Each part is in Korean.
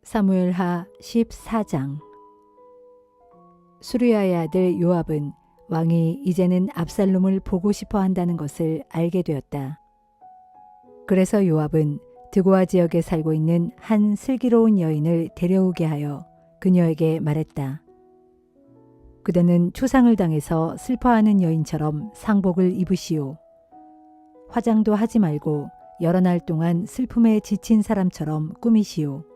사무엘하 14장. 수르야의 아들 요압은 왕이 이제는 압살롬을 보고 싶어 한다는 것을 알게 되었다. 그래서 요압은 드고아 지역에 살고 있는 한 슬기로운 여인을 데려오게 하여 그녀에게 말했다. 그대는 추상을 당해서 슬퍼하는 여인처럼 상복을 입으시오. 화장도 하지 말고 여러 날 동안 슬픔에 지친 사람처럼 꾸미시오.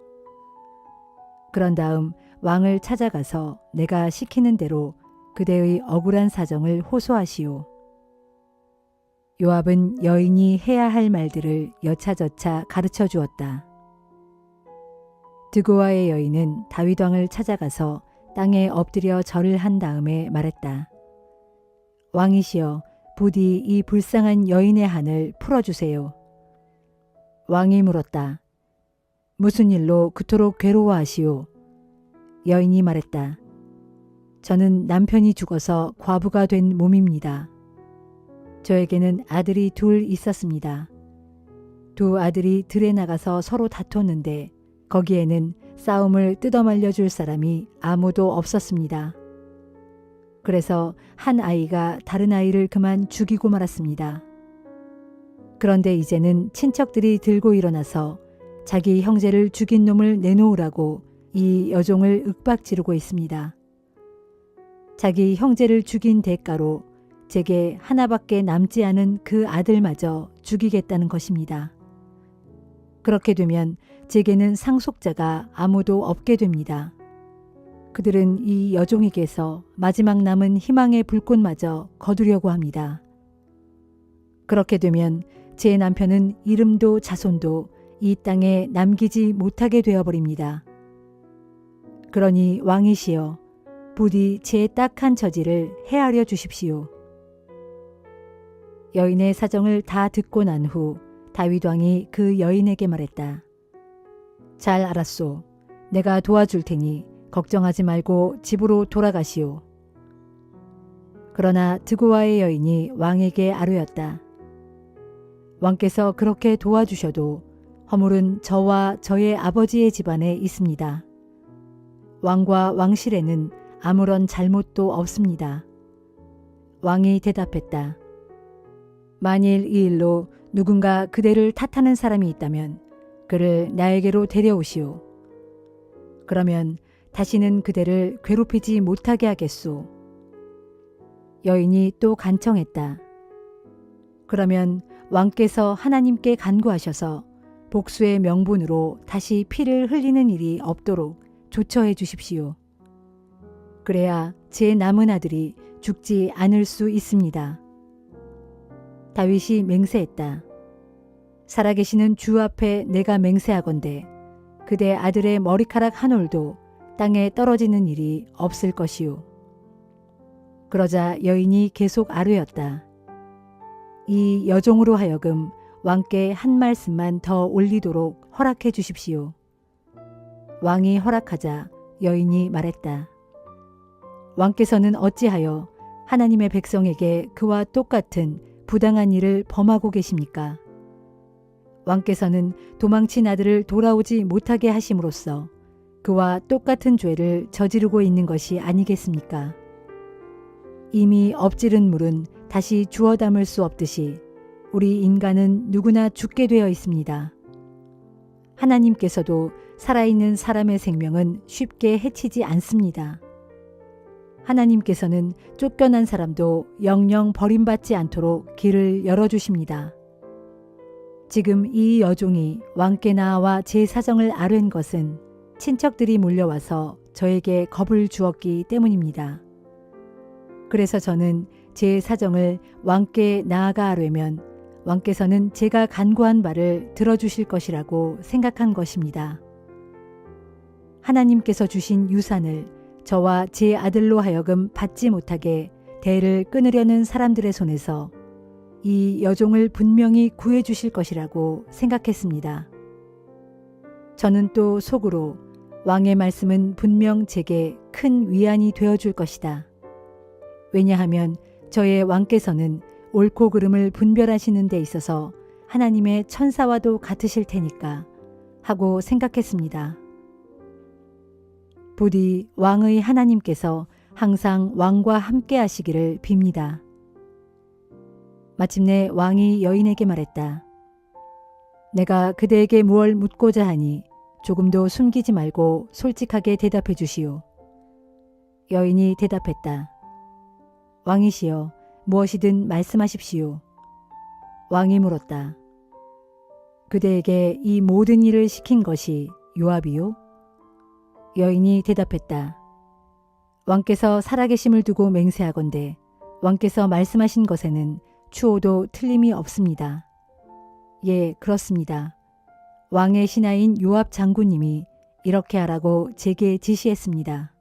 그런 다음 왕을 찾아가서 내가 시키는 대로 그대의 억울한 사정을 호소하시오. 요압은 여인이 해야 할 말들을 여차저차 가르쳐 주었다. 드고아의 여인은 다윗 왕을 찾아가서 땅에 엎드려 절을 한 다음에 말했다. 왕이시여, 부디 이 불쌍한 여인의 한을 풀어주세요. 왕이 물었다. 무슨 일로 그토록 괴로워하시오? 여인이 말했다. 저는 남편이 죽어서 과부가 된 몸입니다. 저에게는 아들이 둘 있었습니다. 두 아들이 들에 나가서 서로 다퉜는데 거기에는 싸움을 뜯어말려 줄 사람이 아무도 없었습니다. 그래서 한 아이가 다른 아이를 그만 죽이고 말았습니다. 그런데 이제는 친척들이 들고 일어나서 자기 형제를 죽인 놈을 내놓으라고 이 여종을 윽박지르고 있습니다. 자기 형제를 죽인 대가로 제게 하나밖에 남지 않은 그 아들마저 죽이겠다는 것입니다. 그렇게 되면 제게는 상속자가 아무도 없게 됩니다. 그들은 이 여종에게서 마지막 남은 희망의 불꽃마저 거두려고 합니다. 그렇게 되면 제 남편은 이름도 자손도 이 땅에 남기지 못하게 되어버립니다. 그러니 왕이시여, 부디 제 딱한 처지를 헤아려 주십시오. 여인의 사정을 다 듣고 난 후 다윗 왕이 그 여인에게 말했다. 잘 알았소. 내가 도와줄 테니 걱정하지 말고 집으로 돌아가시오. 그러나 드고아의 여인이 왕에게 아뢰었다. 왕께서 그렇게 도와주셔도 허물은 저와 저의 아버지의 집안에 있습니다. 왕과 왕실에는 아무런 잘못도 없습니다. 왕이 대답했다. 만일 이 일로 누군가 그대를 탓하는 사람이 있다면 그를 나에게로 데려오시오. 그러면 다시는 그대를 괴롭히지 못하게 하겠소. 여인이 또 간청했다. 그러면 왕께서 하나님께 간구하셔서 복수의 명분으로 다시 피를 흘리는 일이 없도록 조처해 주십시오. 그래야 제 남은 아들이 죽지 않을 수 있습니다. 다윗이 맹세했다. 살아계시는 주 앞에 내가 맹세하건대 그대 아들의 머리카락 한 올도 땅에 떨어지는 일이 없을 것이오. 그러자 여인이 계속 아뢰었다. 이 여종으로 하여금 왕께 한 말씀만 더 올리도록 허락해 주십시오. 왕이 허락하자 여인이 말했다. 왕께서는 어찌하여 하나님의 백성에게 그와 똑같은 부당한 일을 범하고 계십니까? 왕께서는 도망친 아들을 돌아오지 못하게 하심으로써 그와 똑같은 죄를 저지르고 있는 것이 아니겠습니까? 이미 엎지른 물은 다시 주워 담을 수 없듯이 우리 인간은 누구나 죽게 되어 있습니다. 하나님께서도 살아있는 사람의 생명은 쉽게 해치지 않습니다. 하나님께서는 쫓겨난 사람도 영영 버림받지 않도록 길을 열어주십니다. 지금 이 여종이 왕께 나와 제 사정을 아뢰는 것은 친척들이 몰려와서 저에게 겁을 주었기 때문입니다. 그래서 저는 제 사정을 왕께 나아가 아뢰면 왕께서는 제가 간구한 바를 들어주실 것이라고 생각한 것입니다. 하나님께서 주신 유산을 저와 제 아들로 하여금 받지 못하게 대를 끊으려는 사람들의 손에서 이 여종을 분명히 구해주실 것이라고 생각했습니다. 저는 또 속으로 왕의 말씀은 분명 제게 큰 위안이 되어줄 것이다. 왜냐하면 저의 왕께서는 옳고 그름을 분별하시는 데 있어서 하나님의 천사와도 같으실 테니까 하고 생각했습니다. 부디 왕의 하나님께서 항상 왕과 함께 하시기를 빕니다. 마침내 왕이 여인에게 말했다. 내가 그대에게 무얼 묻고자 하니 조금도 숨기지 말고 솔직하게 대답해 주시오. 여인이 대답했다. 왕이시여, 무엇이든 말씀하십시오. 왕이 물었다. 그대에게 이 모든 일을 시킨 것이 요압이요? 여인이 대답했다. 왕께서 살아계심을 두고 맹세하건대 왕께서 말씀하신 것에는 추호도 틀림이 없습니다. 예, 그렇습니다. 왕의 신하인 요압 장군님이 이렇게 하라고 제게 지시했습니다.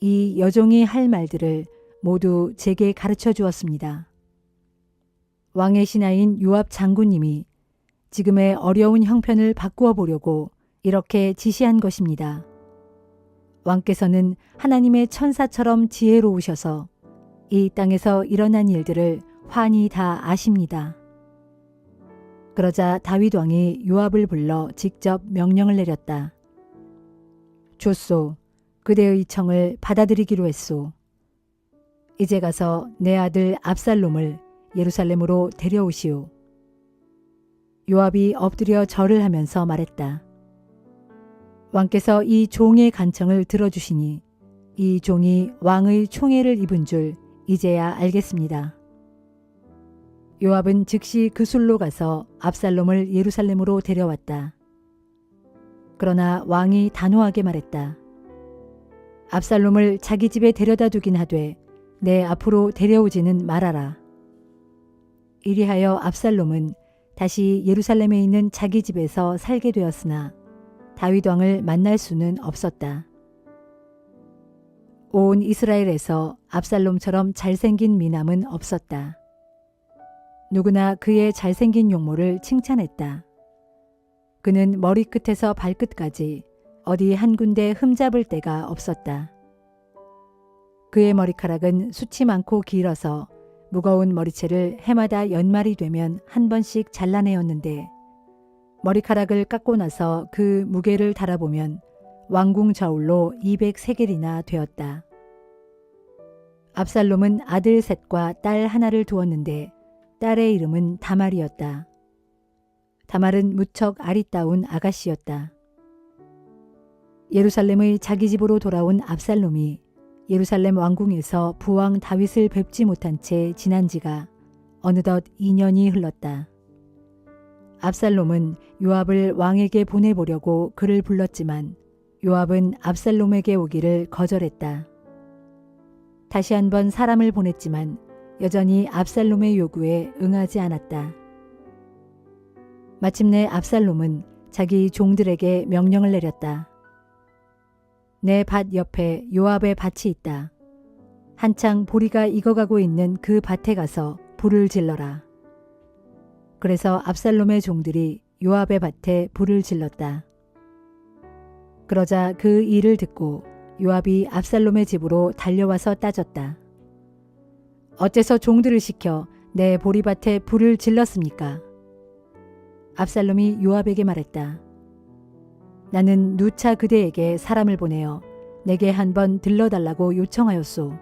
이 여종이 할 말들을 모두 제게 가르쳐 주었습니다. 왕의 신하인 요압 장군님이 지금의 어려운 형편을 바꾸어 보려고 이렇게 지시한 것입니다. 왕께서는 하나님의 천사처럼 지혜로우셔서 이 땅에서 일어난 일들을 환히 다 아십니다. 그러자 다윗 왕이 요압을 불러 직접 명령을 내렸다. 좋소. 그대의 청을 받아들이기로 했소. 이제 가서 내 아들 압살롬을 예루살렘으로 데려오시오. 요압이 엎드려 절을 하면서 말했다. 왕께서 이 종의 간청을 들어주시니 이 종이 왕의 총애를 입은 줄 이제야 알겠습니다. 요압은 즉시 그술로 가서 압살롬을 예루살렘으로 데려왔다. 그러나 왕이 단호하게 말했다. 압살롬을 자기 집에 데려다 두긴 하되 내 앞으로 데려오지는 말아라. 이리하여 압살롬은 다시 예루살렘에 있는 자기 집에서 살게 되었으나 다윗 왕을 만날 수는 없었다. 온 이스라엘에서 압살롬처럼 잘생긴 미남은 없었다. 누구나 그의 잘생긴 용모를 칭찬했다. 그는 머리끝에서 발끝까지 어디 한 군데 흠잡을 데가 없었다. 그의 머리카락은 숱이 많고 길어서 무거운 머리채를 해마다 연말이 되면 한 번씩 잘라내었는데 머리카락을 깎고 나서 그 무게를 달아보면 왕궁 저울로 200세겔이나 되었다. 압살롬은 아들 셋과 딸 하나를 두었는데 딸의 이름은 다말이었다. 다말은 무척 아리따운 아가씨였다. 예루살렘의 자기 집으로 돌아온 압살롬이 예루살렘 왕궁에서 부왕 다윗을 뵙지 못한 채 지난 지가 어느덧 2년이 흘렀다. 압살롬은 요압을 왕에게 보내보려고 그를 불렀지만 요압은 압살롬에게 오기를 거절했다. 다시 한번 사람을 보냈지만 여전히 압살롬의 요구에 응하지 않았다. 마침내 압살롬은 자기 종들에게 명령을 내렸다. 내 밭 옆에 요압의 밭이 있다. 한창 보리가 익어가고 있는 그 밭에 가서 불을 질러라. 그래서 압살롬의 종들이 요압의 밭에 불을 질렀다. 그러자 그 일을 듣고 요압이 압살롬의 집으로 달려와서 따졌다. 어째서 종들을 시켜 내 보리밭에 불을 질렀습니까? 압살롬이 요압에게 말했다. 나는 누차 그대에게 사람을 보내어 내게 한번 들러달라고 요청하였소.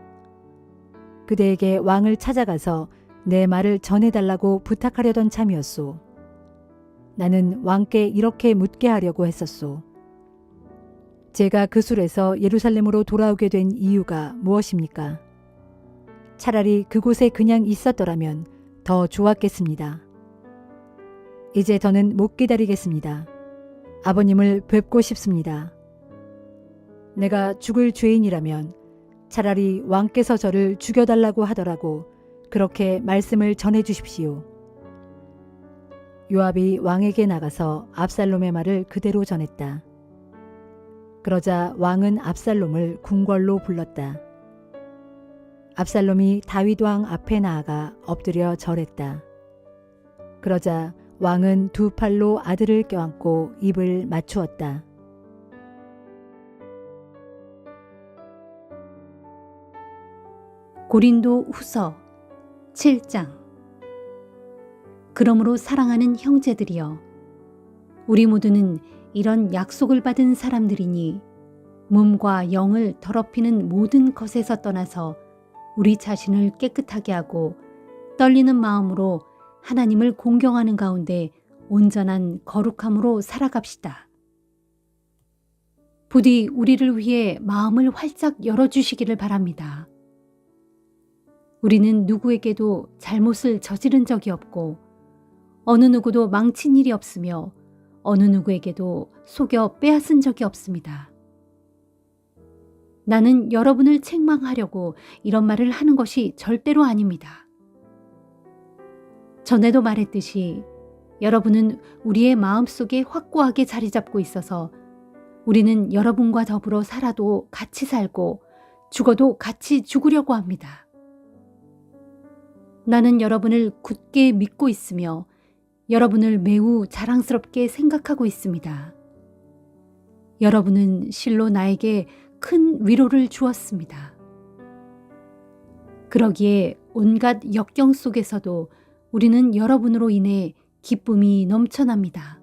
그대에게 왕을 찾아가서 내 말을 전해달라고 부탁하려던 참이었소. 나는 왕께 이렇게 묻게 하려고 했었소. 제가 그술에서 예루살렘으로 돌아오게 된 이유가 무엇입니까? 차라리 그곳에 그냥 있었더라면 더 좋았겠습니다. 이제 더는 못 기다리겠습니다. 아버님을 뵙고 싶습니다. 내가 죽을 죄인이라면 차라리 왕께서 저를 죽여달라고 하더라고 그렇게 말씀을 전해 주십시오. 요압이 왕에게 나가서 압살롬의 말을 그대로 전했다. 그러자 왕은 압살롬을 궁궐로 불렀다. 압살롬이 다윗 왕 앞에 나아가 엎드려 절했다. 그러자 왕은 두 팔로 아들을 껴안고 입을 맞추었다. 고린도 후서 7장. 그러므로 사랑하는 형제들이여, 우리 모두는 이런 약속을 받은 사람들이니 몸과 영을 더럽히는 모든 것에서 떠나서 우리 자신을 깨끗하게 하고 떨리는 마음으로 하나님을 공경하는 가운데 온전한 거룩함으로 살아갑시다. 부디 우리를 위해 마음을 활짝 열어주시기를 바랍니다. 우리는 누구에게도 잘못을 저지른 적이 없고 어느 누구도 망친 일이 없으며 어느 누구에게도 속여 빼앗은 적이 없습니다. 나는 여러분을 책망하려고 이런 말을 하는 것이 절대로 아닙니다. 전에도 말했듯이 여러분은 우리의 마음속에 확고하게 자리 잡고 있어서 우리는 여러분과 더불어 살아도 같이 살고 죽어도 같이 죽으려고 합니다. 나는 여러분을 굳게 믿고 있으며 여러분을 매우 자랑스럽게 생각하고 있습니다. 여러분은 실로 나에게 큰 위로를 주었습니다. 그러기에 온갖 역경 속에서도 우리는 여러분으로 인해 기쁨이 넘쳐납니다.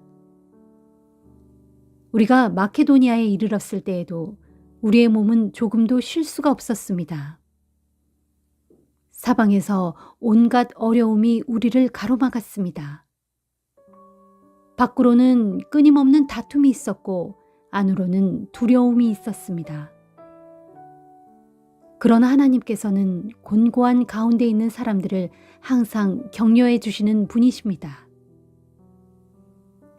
우리가 마케도니아에 이르렀을 때에도 우리의 몸은 조금도 쉴 수가 없었습니다. 사방에서 온갖 어려움이 우리를 가로막았습니다. 밖으로는 끊임없는 다툼이 있었고 안으로는 두려움이 있었습니다. 그러나 하나님께서는 곤고한 가운데 있는 사람들을 항상 격려해 주시는 분이십니다.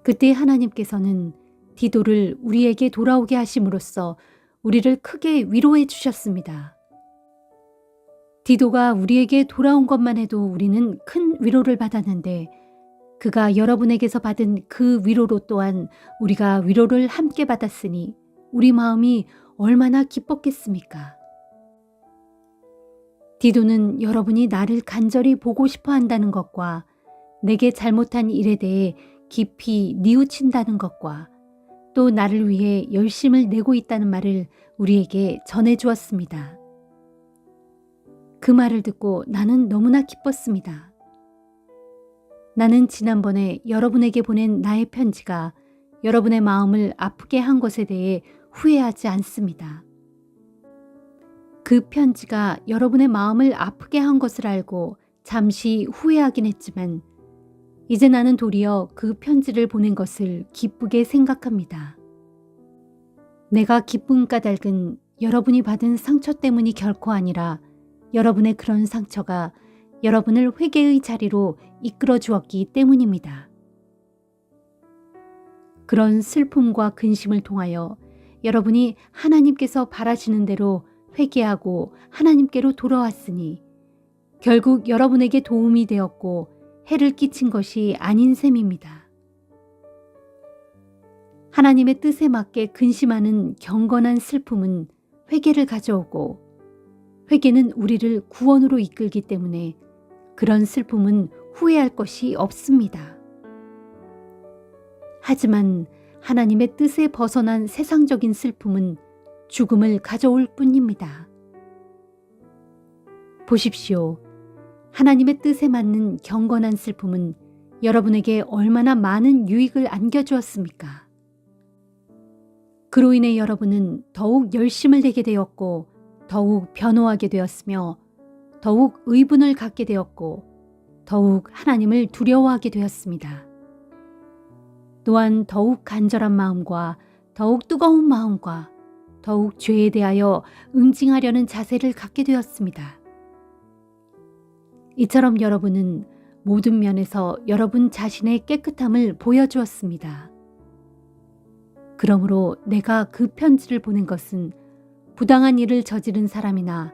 그때 하나님께서는 디도를 우리에게 돌아오게 하심으로써 우리를 크게 위로해 주셨습니다. 디도가 우리에게 돌아온 것만 해도 우리는 큰 위로를 받았는데 그가 여러분에게서 받은 그 위로로 또한 우리가 위로를 함께 받았으니 우리 마음이 얼마나 기뻤겠습니까? 디도는 여러분이 나를 간절히 보고 싶어 한다는 것과 내게 잘못한 일에 대해 깊이 뉘우친다는 것과 또 나를 위해 열심을 내고 있다는 말을 우리에게 전해주었습니다. 그 말을 듣고 나는 너무나 기뻤습니다. 나는 지난번에 여러분에게 보낸 나의 편지가 여러분의 마음을 아프게 한 것에 대해 후회하지 않습니다. 그 편지가 여러분의 마음을 아프게 한 것을 알고 잠시 후회하긴 했지만 이제 나는 도리어 그 편지를 보낸 것을 기쁘게 생각합니다. 내가 기쁜 까닭은 여러분이 받은 상처 때문이 결코 아니라 여러분의 그런 상처가 여러분을 회개의 자리로 이끌어 주었기 때문입니다. 그런 슬픔과 근심을 통하여 여러분이 하나님께서 바라시는 대로 회개하고 하나님께로 돌아왔으니 결국 여러분에게 도움이 되었고 해를 끼친 것이 아닌 셈입니다. 하나님의 뜻에 맞게 근심하는 경건한 슬픔은 회개를 가져오고 회개는 우리를 구원으로 이끌기 때문에 그런 슬픔은 후회할 것이 없습니다. 하지만 하나님의 뜻에 벗어난 세상적인 슬픔은 죽음을 가져올 뿐입니다. 보십시오. 하나님의 뜻에 맞는 경건한 슬픔은 여러분에게 얼마나 많은 유익을 안겨주었습니까? 그로 인해 여러분은 더욱 열심을 내게 되었고 더욱 변호하게 되었으며 더욱 의분을 갖게 되었고 더욱 하나님을 두려워하게 되었습니다. 또한 더욱 간절한 마음과 더욱 뜨거운 마음과 더욱 죄에 대하여 응징하려는 자세를 갖게 되었습니다. 이처럼 여러분은 모든 면에서 여러분 자신의 깨끗함을 보여주었습니다. 그러므로 내가 그 편지를 보낸 것은 부당한 일을 저지른 사람이나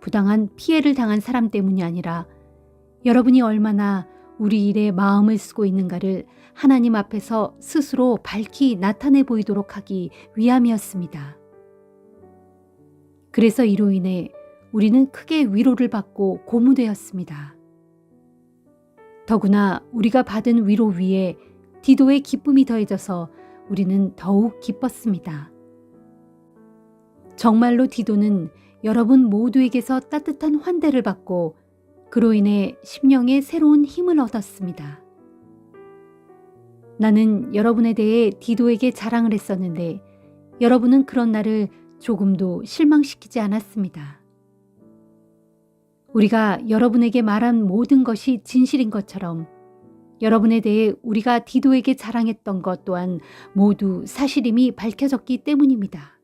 부당한 피해를 당한 사람 때문이 아니라 여러분이 얼마나 우리 일에 마음을 쓰고 있는가를 하나님 앞에서 스스로 밝히 나타내 보이도록 하기 위함이었습니다. 그래서 이로 인해 우리는 크게 위로를 받고 고무되었습니다. 더구나 우리가 받은 위로 위에 디도의 기쁨이 더해져서 우리는 더욱 기뻤습니다. 정말로 디도는 여러분 모두에게서 따뜻한 환대를 받고 그로 인해 심령에 새로운 힘을 얻었습니다. 나는 여러분에 대해 디도에게 자랑을 했었는데 여러분은 그런 나를 조금도 실망시키지 않았습니다. 우리가 여러분에게 말한 모든 것이 진실인 것처럼 여러분에 대해 우리가 디도에게 자랑했던 것 또한 모두 사실임이 밝혀졌기 때문입니다.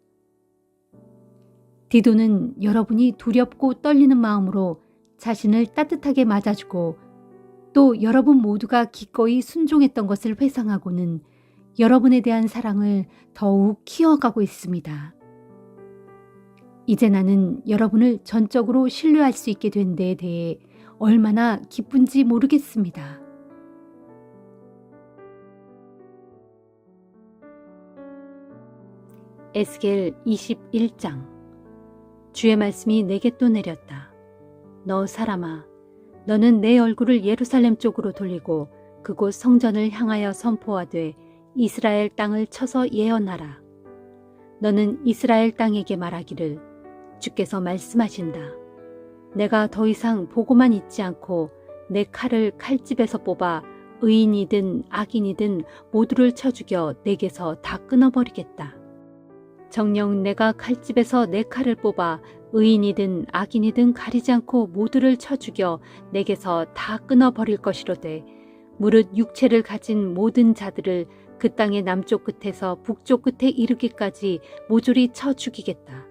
디도는 여러분이 두렵고 떨리는 마음으로 자신을 따뜻하게 맞아주고 또 여러분 모두가 기꺼이 순종했던 것을 회상하고는 여러분에 대한 사랑을 더욱 키워가고 있습니다. 이제 나는 여러분을 전적으로 신뢰할 수 있게 된 데에 대해 얼마나 기쁜지 모르겠습니다. 에스겔 21장. 주의 말씀이 내게 또 내렸다. 너 사람아, 너는 내 얼굴을 예루살렘 쪽으로 돌리고 그곳 성전을 향하여 선포하되 이스라엘 땅을 쳐서 예언하라. 너는 이스라엘 땅에게 말하기를 주께서 말씀하신다. 내가 더 이상 보고만 있지 않고 내 칼을 칼집에서 뽑아 의인이든 악인이든 모두를 쳐 죽여 내게서 다 끊어버리겠다. 정녕 내가 칼집에서 내 칼을 뽑아 의인이든 악인이든 가리지 않고 모두를 쳐 죽여 내게서 다 끊어버릴 것이로되 무릇 육체를 가진 모든 자들을 그 땅의 남쪽 끝에서 북쪽 끝에 이르기까지 모조리 쳐 죽이겠다.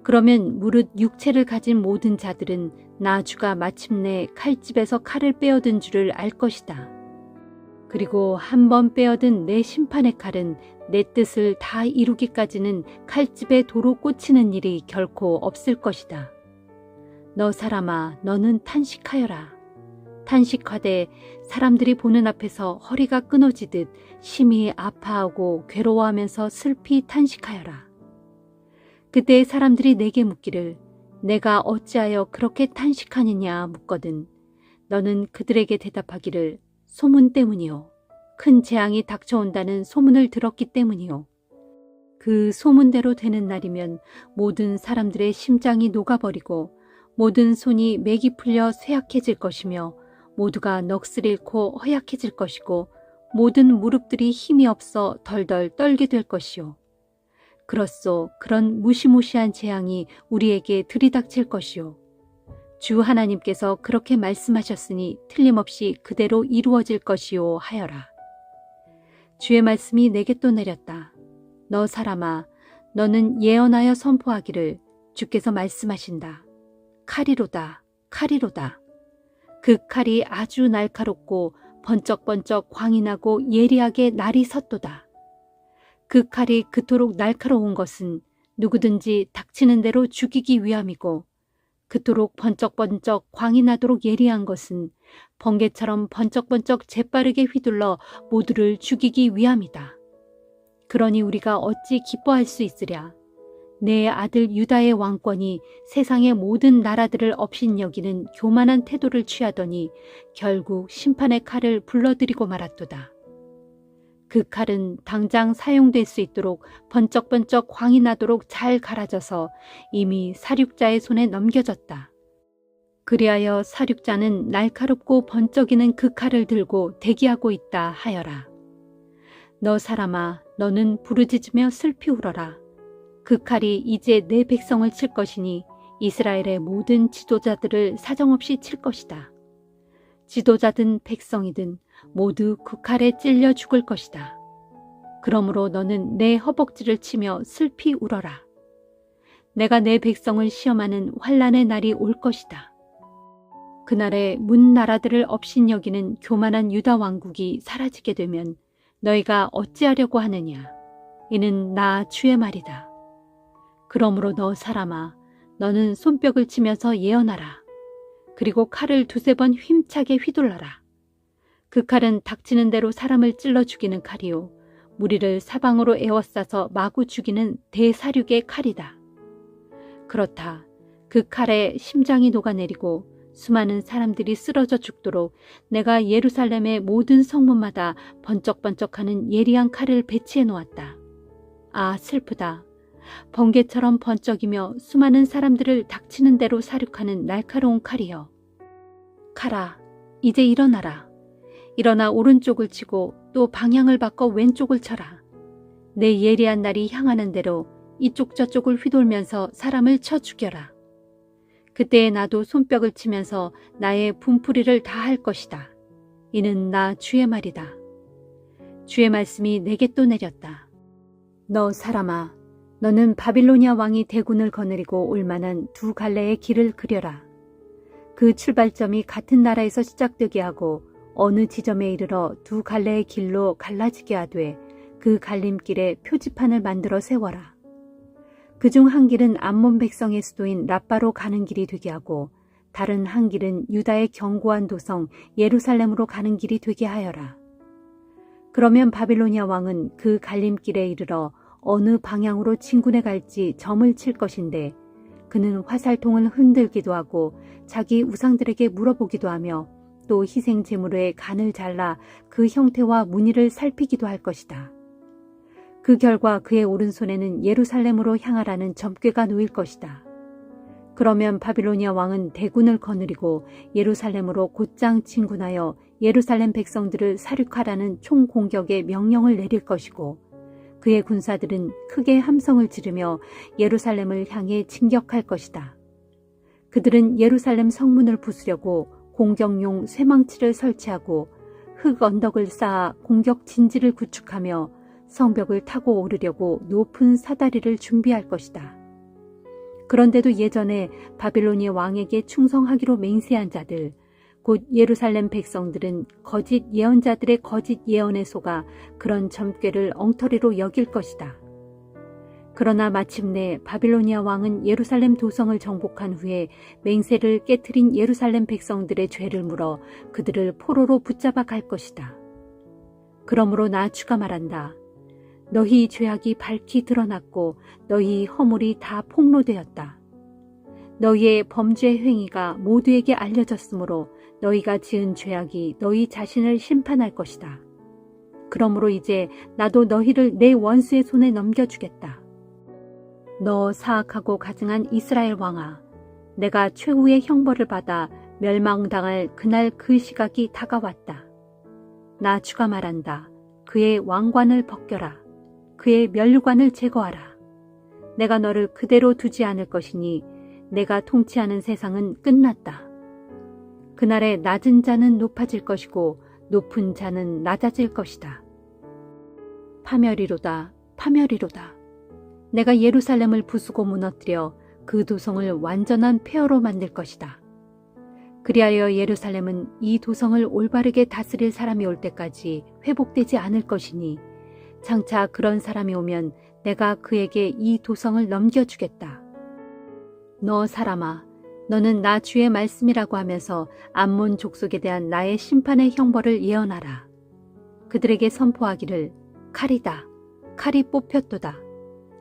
그러면 무릇 육체를 가진 모든 자들은 나 주가 마침내 칼집에서 칼을 빼어든 줄을 알 것이다. 그리고 한 번 빼어든 내 심판의 칼은 내 뜻을 다 이루기까지는 칼집에 도로 꽂히는 일이 결코 없을 것이다. 너 사람아, 너는 탄식하여라. 탄식하되 사람들이 보는 앞에서 허리가 끊어지듯 심히 아파하고 괴로워하면서 슬피 탄식하여라. 그때 사람들이 내게 묻기를 내가 어찌하여 그렇게 탄식하느냐 묻거든 너는 그들에게 대답하기를 소문 때문이요. 큰 재앙이 닥쳐온다는 소문을 들었기 때문이요. 그 소문대로 되는 날이면 모든 사람들의 심장이 녹아버리고 모든 손이 맥이 풀려 쇠약해질 것이며 모두가 넋을 잃고 허약해질 것이고 모든 무릎들이 힘이 없어 덜덜 떨게 될 것이요. 그렇소, 그런 무시무시한 재앙이 우리에게 들이닥칠 것이요. 주 하나님께서 그렇게 말씀하셨으니 틀림없이 그대로 이루어질 것이요 하여라. 주의 말씀이 내게 또 내렸다. 너 사람아, 너는 예언하여 선포하기를 주께서 말씀하신다. 칼이로다, 칼이로다. 그 칼이 아주 날카롭고 번쩍번쩍 광이 나고 예리하게 날이 섰도다. 그 칼이 그토록 날카로운 것은 누구든지 닥치는 대로 죽이기 위함이고 그토록 번쩍번쩍 광이 나도록 예리한 것은 번개처럼 번쩍번쩍 재빠르게 휘둘러 모두를 죽이기 위함이다. 그러니 우리가 어찌 기뻐할 수 있으랴. 내 아들 유다의 왕권이 세상의 모든 나라들을 업신여기는 교만한 태도를 취하더니 결국 심판의 칼을 불러들이고 말았도다. 그 칼은 당장 사용될 수 있도록 번쩍번쩍 광이 나도록 잘 갈아져서 이미 사륙자의 손에 넘겨졌다. 그리하여 사륙자는 날카롭고 번쩍이는 그 칼을 들고 대기하고 있다 하여라. 너 사람아, 너는 부르짖으며 슬피 울어라. 그 칼이 이제 내 백성을 칠 것이니 이스라엘의 모든 지도자들을 사정없이 칠 것이다. 지도자든 백성이든 모두 그 칼에 찔려 죽을 것이다. 그러므로 너는 내 허벅지를 치며 슬피 울어라. 내가 내 백성을 시험하는 환난의 날이 올 것이다. 그날에 문 나라들을 업신여기는 교만한 유다 왕국이 사라지게 되면 너희가 어찌하려고 하느냐. 이는 나 주의 말이다. 그러므로 너 사람아, 너는 손뼉을 치면서 예언하라. 그리고 칼을 두세 번 힘차게 휘둘러라. 그 칼은 닥치는 대로 사람을 찔러 죽이는 칼이요. 무리를 사방으로 에워싸서 마구 죽이는 대사륙의 칼이다. 그렇다. 그 칼에 심장이 녹아내리고 수많은 사람들이 쓰러져 죽도록 내가 예루살렘의 모든 성문마다 번쩍번쩍하는 예리한 칼을 배치해 놓았다. 아, 슬프다. 번개처럼 번쩍이며 수많은 사람들을 닥치는 대로 사륙하는 날카로운 칼이여. 칼아, 이제 일어나라. 일어나 오른쪽을 치고 또 방향을 바꿔 왼쪽을 쳐라. 내 예리한 날이 향하는 대로 이쪽 저쪽을 휘돌면서 사람을 쳐 죽여라. 그때에 나도 손뼉을 치면서 나의 분풀이를 다할 것이다. 이는 나 주의 말이다. 주의 말씀이 내게 또 내렸다. 너 사람아, 너는 바빌로니아 왕이 대군을 거느리고 올 만한 두 갈래의 길을 그려라. 그 출발점이 같은 나라에서 시작되게 하고 어느 지점에 이르러 두 갈래의 길로 갈라지게 하되 그 갈림길에 표지판을 만들어 세워라. 그중 한 길은 암몬 백성의 수도인 라빠로 가는 길이 되게 하고 다른 한 길은 유다의 견고한 도성 예루살렘으로 가는 길이 되게 하여라. 그러면 바빌로니아 왕은 그 갈림길에 이르러 어느 방향으로 진군해 갈지 점을 칠 것인데 그는 화살통을 흔들기도 하고 자기 우상들에게 물어보기도 하며 또 희생 제물의 간을 잘라 그 형태와 무늬를 살피기도 할 것이다. 그 결과 그의 오른손에는 예루살렘으로 향하라는 점괘가 놓일 것이다. 그러면 바빌로니아 왕은 대군을 거느리고 예루살렘으로 곧장 진군하여 예루살렘 백성들을 사륙하라는 총공격의 명령을 내릴 것이고 그의 군사들은 크게 함성을 지르며 예루살렘을 향해 진격할 것이다. 그들은 예루살렘 성문을 부수려고 공격용 쇠망치를 설치하고 흙 언덕을 쌓아 공격 진지를 구축하며 성벽을 타고 오르려고 높은 사다리를 준비할 것이다. 그런데도 예전에 바빌로니아 왕에게 충성하기로 맹세한 자들, 곧 예루살렘 백성들은 거짓 예언자들의 거짓 예언에 속아 그런 점괘를 엉터리로 여길 것이다. 그러나 마침내 바빌로니아 왕은 예루살렘 도성을 정복한 후에 맹세를 깨트린 예루살렘 백성들의 죄를 물어 그들을 포로로 붙잡아 갈 것이다. 그러므로 나 주가 말한다. 너희 죄악이 밝히 드러났고 너희 허물이 다 폭로되었다. 너희의 범죄 행위가 모두에게 알려졌으므로 너희가 지은 죄악이 너희 자신을 심판할 것이다. 그러므로 이제 나도 너희를 내 원수의 손에 넘겨주겠다. 너 사악하고 가증한 이스라엘 왕아, 내가 최후의 형벌을 받아 멸망당할 그날 그 시각이 다가왔다. 나 주가 말한다. 그의 왕관을 벗겨라. 그의 면류관을 제거하라. 내가 너를 그대로 두지 않을 것이니 내가 통치하는 세상은 끝났다. 그날에 낮은 자는 높아질 것이고 높은 자는 낮아질 것이다. 파멸이로다, 파멸이로다. 내가 예루살렘을 부수고 무너뜨려 그 도성을 완전한 폐허로 만들 것이다. 그리하여 예루살렘은 이 도성을 올바르게 다스릴 사람이 올 때까지 회복되지 않을 것이니 장차 그런 사람이 오면 내가 그에게 이 도성을 넘겨주겠다. 너 사람아, 너는 나 주의 말씀이라고 하면서 암몬 족속에 대한 나의 심판의 형벌을 예언하라. 그들에게 선포하기를 칼이다. 칼이 뽑혔도다.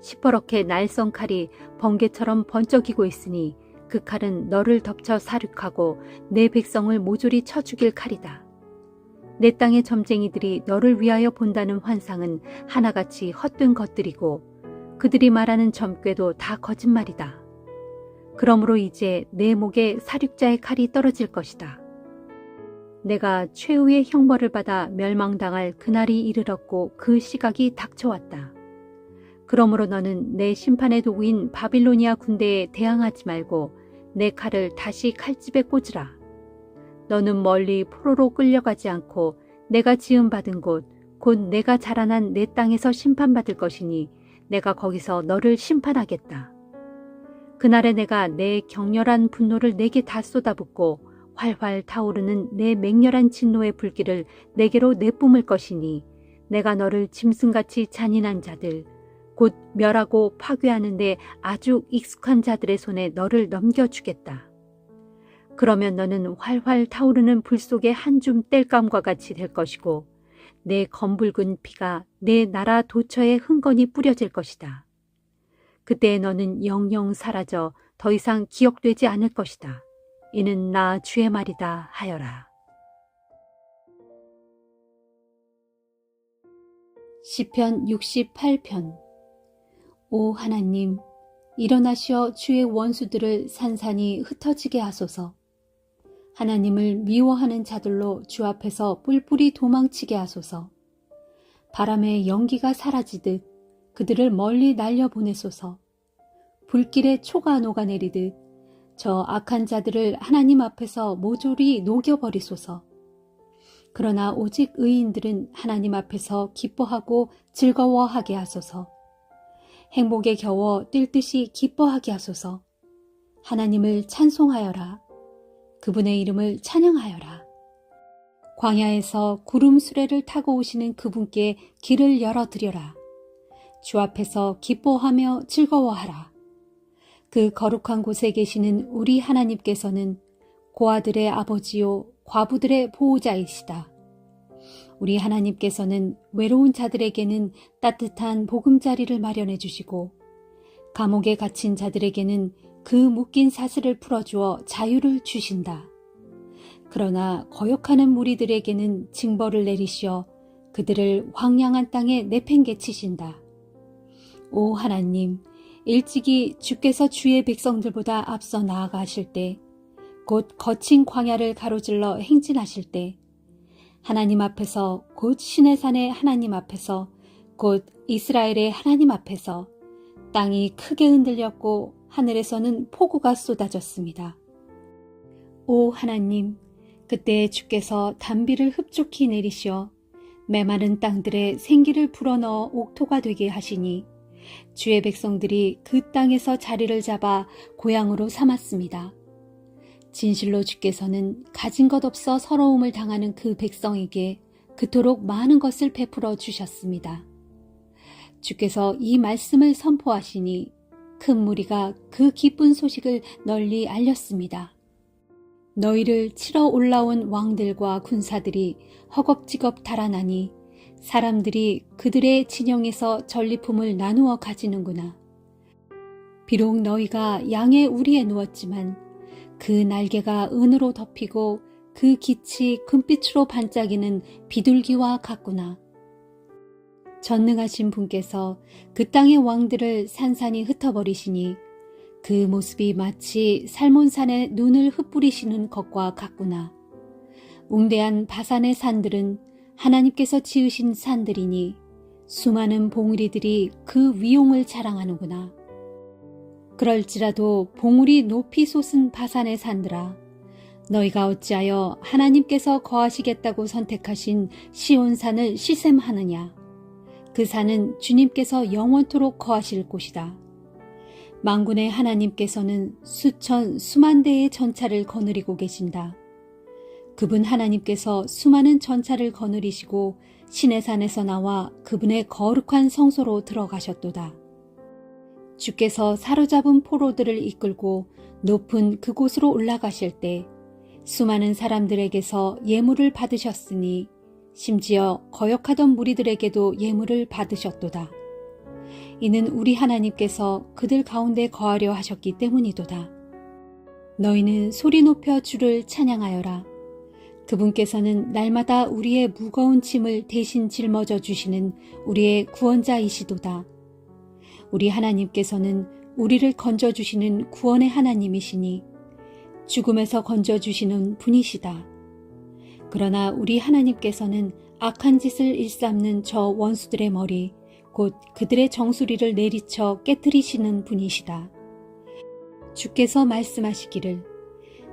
시퍼렇게 날선 칼이 번개처럼 번쩍이고 있으니 그 칼은 너를 덮쳐 사륙하고 내 백성을 모조리 쳐 죽일 칼이다. 내 땅의 점쟁이들이 너를 위하여 본다는 환상은 하나같이 헛된 것들이고 그들이 말하는 점괘도 다 거짓말이다. 그러므로 이제 내 목에 사륙자의 칼이 떨어질 것이다. 내가 최후의 형벌을 받아 멸망당할 그날이 이르렀고 그 시각이 닥쳐왔다. 그러므로 너는 내 심판의 도구인 바빌로니아 군대에 대항하지 말고 내 칼을 다시 칼집에 꽂으라. 너는 멀리 포로로 끌려가지 않고 내가 지음받은 곳, 곧 내가 자라난 내 땅에서 심판받을 것이니 내가 거기서 너를 심판하겠다. 그날에 내가 내 격렬한 분노를 내게 다 쏟아붓고 활활 타오르는 내 맹렬한 진노의 불길을 내게로 내뿜을 것이니 내가 너를 짐승같이 잔인한 자들, 곧 멸하고 파괴하는 데 아주 익숙한 자들의 손에 너를 넘겨주겠다. 그러면 너는 활활 타오르는 불 속의 한 줌 땔감과 같이 될 것이고 내 검붉은 피가 내 나라 도처에 흥건히 뿌려질 것이다. 그때 너는 영영 사라져 더 이상 기억되지 않을 것이다. 이는 나 주의 말이다 하여라. 시편 68편. 오 하나님, 일어나시어 주의 원수들을 산산이 흩어지게 하소서. 하나님을 미워하는 자들로 주 앞에서 뿔뿔이 도망치게 하소서. 바람의 연기가 사라지듯 그들을 멀리 날려보내소서. 불길에 초가 녹아내리듯 저 악한 자들을 하나님 앞에서 모조리 녹여버리소서. 그러나 오직 의인들은 하나님 앞에서 기뻐하고 즐거워하게 하소서. 행복에 겨워 뛸 듯이 기뻐하게 하소서. 하나님을 찬송하여라. 그분의 이름을 찬양하여라. 광야에서 구름 수레를 타고 오시는 그분께 길을 열어드려라. 주 앞에서 기뻐하며 즐거워하라. 그 거룩한 곳에 계시는 우리 하나님께서는 고아들의 아버지요 과부들의 보호자이시다. 우리 하나님께서는 외로운 자들에게는 따뜻한 보금자리를 마련해 주시고 감옥에 갇힌 자들에게는 그 묶인 사슬을 풀어주어 자유를 주신다. 그러나 거역하는 무리들에게는 징벌을 내리시어 그들을 황량한 땅에 내팽개치신다. 오 하나님, 일찍이 주께서 주의 백성들보다 앞서 나아가실 때, 곧 거친 광야를 가로질러 행진하실 때, 하나님 앞에서 곧 시내산의 하나님 앞에서 곧 이스라엘의 하나님 앞에서 땅이 크게 흔들렸고 하늘에서는 폭우가 쏟아졌습니다. 오 하나님, 그때 주께서 단비를 흡족히 내리시어 메마른 땅들에 생기를 불어넣어 옥토가 되게 하시니 주의 백성들이 그 땅에서 자리를 잡아 고향으로 삼았습니다. 진실로 주께서는 가진 것 없어 서러움을 당하는 그 백성에게 그토록 많은 것을 베풀어 주셨습니다. 주께서 이 말씀을 선포하시니 큰 무리가 그 기쁜 소식을 널리 알렸습니다. 너희를 치러 올라온 왕들과 군사들이 허겁지겁 달아나니 사람들이 그들의 진영에서 전리품을 나누어 가지는구나. 비록 너희가 양의 우리에 누웠지만 그 날개가 은으로 덮이고 그 깃이 금빛으로 반짝이는 비둘기와 같구나. 전능하신 분께서 그 땅의 왕들을 산산이 흩어버리시니 그 모습이 마치 살몬산에 눈을 흩뿌리시는 것과 같구나. 웅대한 바산의 산들은 하나님께서 지으신 산들이니 수많은 봉우리들이 그 위용을 자랑하는구나. 그럴지라도 봉우리 높이 솟은 바산의 산들아, 너희가 어찌하여 하나님께서 거하시겠다고 선택하신 시온산을 시샘하느냐. 그 산은 주님께서 영원토록 거하실 곳이다. 만군의 하나님께서는 수천 수만 대의 전차를 거느리고 계신다. 그분 하나님께서 수많은 전차를 거느리시고 시내산에서 나와 그분의 거룩한 성소로 들어가셨도다. 주께서 사로잡은 포로들을 이끌고 높은 그곳으로 올라가실 때 수많은 사람들에게서 예물을 받으셨으니 심지어 거역하던 무리들에게도 예물을 받으셨도다. 이는 우리 하나님께서 그들 가운데 거하려 하셨기 때문이도다. 너희는 소리 높여 주를 찬양하여라. 그분께서는 날마다 우리의 무거운 짐을 대신 짊어져 주시는 우리의 구원자이시도다. 우리 하나님께서는 우리를 건져주시는 구원의 하나님이시니 죽음에서 건져주시는 분이시다. 그러나 우리 하나님께서는 악한 짓을 일삼는 저 원수들의 머리, 곧 그들의 정수리를 내리쳐 깨뜨리시는 분이시다. 주께서 말씀하시기를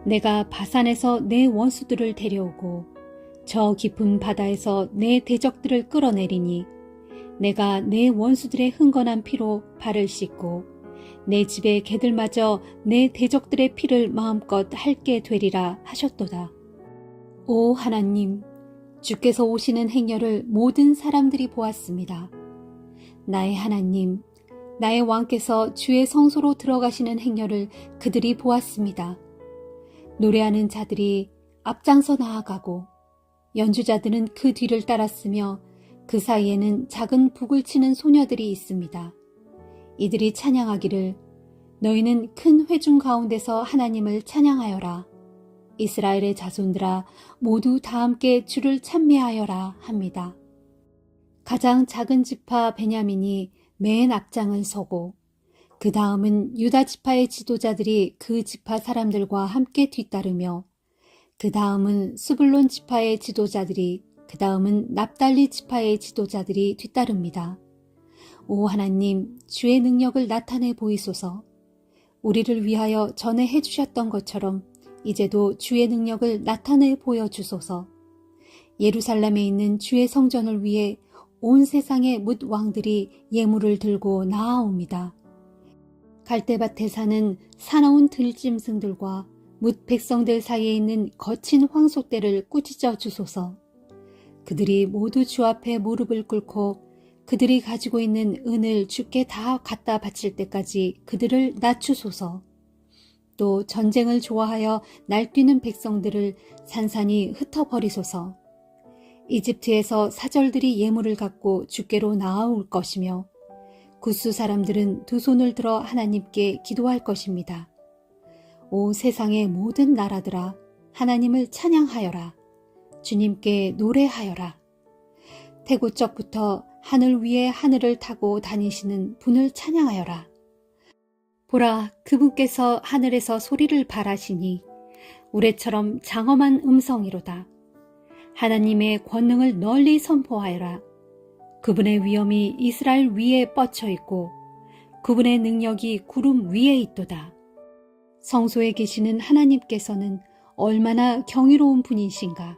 내가 바산에서 내 원수들을 데려오고 저 깊은 바다에서 내 대적들을 끌어내리니 내가 내 원수들의 흥건한 피로 발을 씻고 내 집의 개들마저 내 대적들의 피를 마음껏 핥게 되리라 하셨도다. 오 하나님, 주께서 오시는 행렬을 모든 사람들이 보았습니다. 나의 하나님, 나의 왕께서 주의 성소로 들어가시는 행렬을 그들이 보았습니다. 노래하는 자들이 앞장서 나아가고 연주자들은 그 뒤를 따랐으며 그 사이에는 작은 북을 치는 소녀들이 있습니다. 이들이 찬양하기를 너희는 큰 회중 가운데서 하나님을 찬양하여라. 이스라엘의 자손들아 모두 다 함께 주를 찬미하여라 합니다. 가장 작은 지파 베냐민이 맨 앞장을 서고 그 다음은 유다 지파의 지도자들이 그 지파 사람들과 함께 뒤따르며 그 다음은 스불론 지파의 지도자들이 그 다음은 납달리 지파의 지도자들이 뒤따릅니다. 오 하나님, 주의 능력을 나타내 보이소서. 우리를 위하여 전에 해주셨던 것처럼 이제도 주의 능력을 나타내 보여주소서. 예루살렘에 있는 주의 성전을 위해 온 세상의 뭇 왕들이 예물을 들고 나아옵니다. 갈대밭에 사는 사나운 들짐승들과 뭇 백성들 사이에 있는 거친 황소떼를 꾸짖어 주소서. 그들이 모두 주 앞에 무릎을 꿇고 그들이 가지고 있는 은을 주께 다 갖다 바칠 때까지 그들을 낮추소서. 또 전쟁을 좋아하여 날뛰는 백성들을 산산이 흩어버리소서. 이집트에서 사절들이 예물을 갖고 주께로 나아올 것이며 구스 사람들은 두 손을 들어 하나님께 기도할 것입니다. 오 세상의 모든 나라들아, 하나님을 찬양하여라. 주님께 노래하여라. 태고적부터 하늘 위에 하늘을 타고 다니시는 분을 찬양하여라. 보라, 그분께서 하늘에서 소리를 발하시니 우레처럼 장엄한 음성이로다. 하나님의 권능을 널리 선포하여라. 그분의 위엄이 이스라엘 위에 뻗쳐 있고 그분의 능력이 구름 위에 있도다. 성소에 계시는 하나님께서는 얼마나 경이로운 분이신가.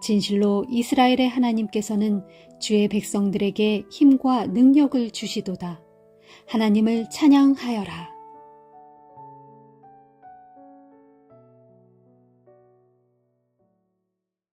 진실로 이스라엘의 하나님께서는 주의 백성들에게 힘과 능력을 주시도다. 하나님을 찬양하여라.